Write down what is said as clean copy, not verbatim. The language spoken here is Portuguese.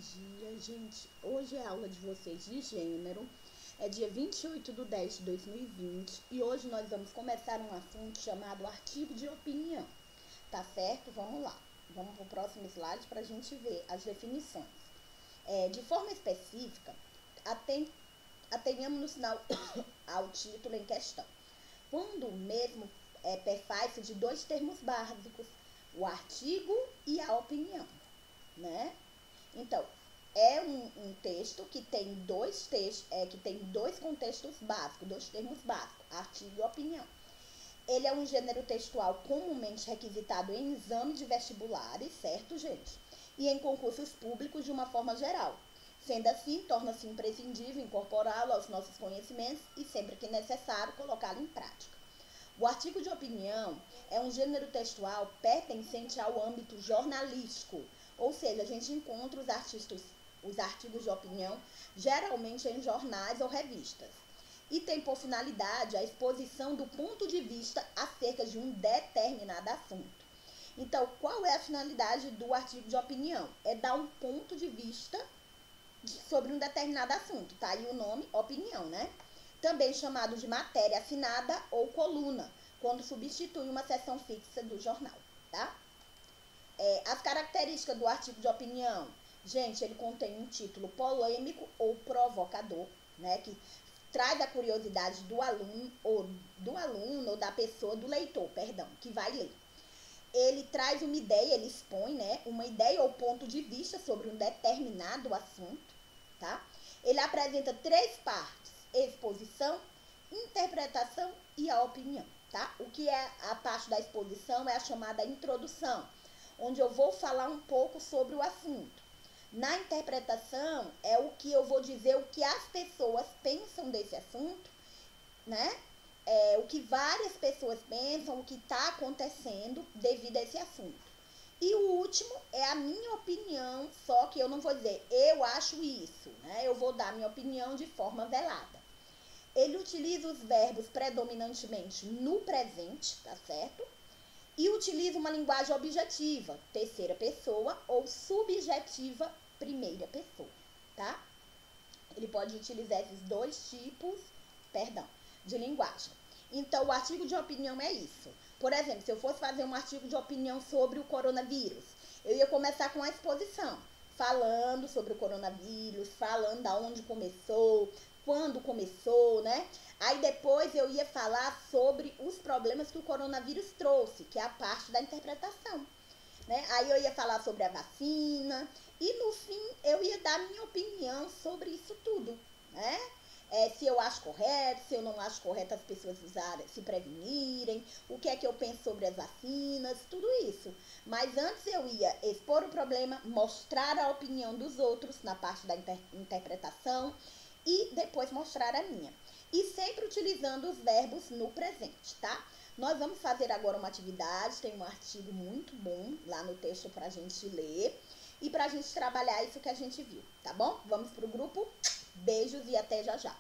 dia, gente. Hoje é a aula de vocês de gênero. É dia 28/10/2020 e hoje nós vamos começar um assunto chamado artigo de opinião. Tá certo? Vamos lá. Vamos para o próximo slide para a gente ver as definições. De forma específica, atenhamos-nos ao título em questão. Quando o mesmo perfaz-se de dois termos básicos, o artigo e a opinião, né? Então, é um texto que tem dois contextos básicos, dois termos básicos, artigo e opinião. Ele é um gênero textual comumente requisitado em exame de vestibulares, certo, gente? E em concursos públicos de uma forma geral. Sendo assim, torna-se imprescindível incorporá-lo aos nossos conhecimentos e, sempre que necessário, colocá-lo em prática. O artigo de opinião é um gênero textual pertencente ao âmbito jornalístico, ou seja, a gente encontra os artigos de opinião geralmente em jornais ou revistas, e tem por finalidade a exposição do ponto de vista acerca de um determinado assunto. Então, qual é a finalidade do artigo de opinião? É dar um ponto de vista sobre um determinado assunto, tá aí o nome, opinião, né? Também chamado de matéria assinada ou coluna, quando substitui uma seção fixa do jornal, tá? As características do artigo de opinião. Gente, ele contém um título polêmico ou provocador, né? Que traz a curiosidade do aluno ou da pessoa, do leitor, perdão, que vai ler. Ele traz uma ideia, ele expõe, né? Uma ideia ou ponto de vista sobre um determinado assunto, tá? Ele apresenta três partes: exposição, interpretação e a opinião, tá? O que é a parte da exposição é a chamada introdução, onde eu vou falar um pouco sobre o assunto. Na interpretação é o que eu vou dizer, o que as pessoas pensam desse assunto, né? O que várias pessoas pensam, o que está acontecendo devido a esse assunto. E o último é a minha opinião, só que eu não vou dizer eu acho isso, né? Eu vou dar minha opinião de forma velada. Ele utiliza os verbos predominantemente no presente, tá certo? E utiliza uma linguagem objetiva, terceira pessoa, ou subjetiva, primeira pessoa, tá? Ele pode utilizar esses dois tipos, de linguagem. Então, o artigo de opinião é isso. Por exemplo, se eu fosse fazer um artigo de opinião sobre o coronavírus, eu ia começar com a exposição, falando sobre o coronavírus, falando da onde começou, quando começou, né? Aí depois eu ia falar sobre os problemas que o coronavírus trouxe, que é a parte da interpretação, né? Aí eu ia falar sobre a vacina e no fim eu ia dar minha opinião sobre isso tudo, né? Se eu acho correto, se eu não acho correto as pessoas se prevenirem, o que é que eu penso sobre as vacinas, tudo isso. Mas antes eu ia expor o problema, mostrar a opinião dos outros na parte da interpretação e depois mostrar a minha. E sempre utilizando os verbos no presente, tá? Nós vamos fazer agora uma atividade, tem um artigo muito bom lá no texto pra gente ler e pra gente trabalhar isso que a gente viu, tá bom? Vamos pro grupo. Beijos e até já já.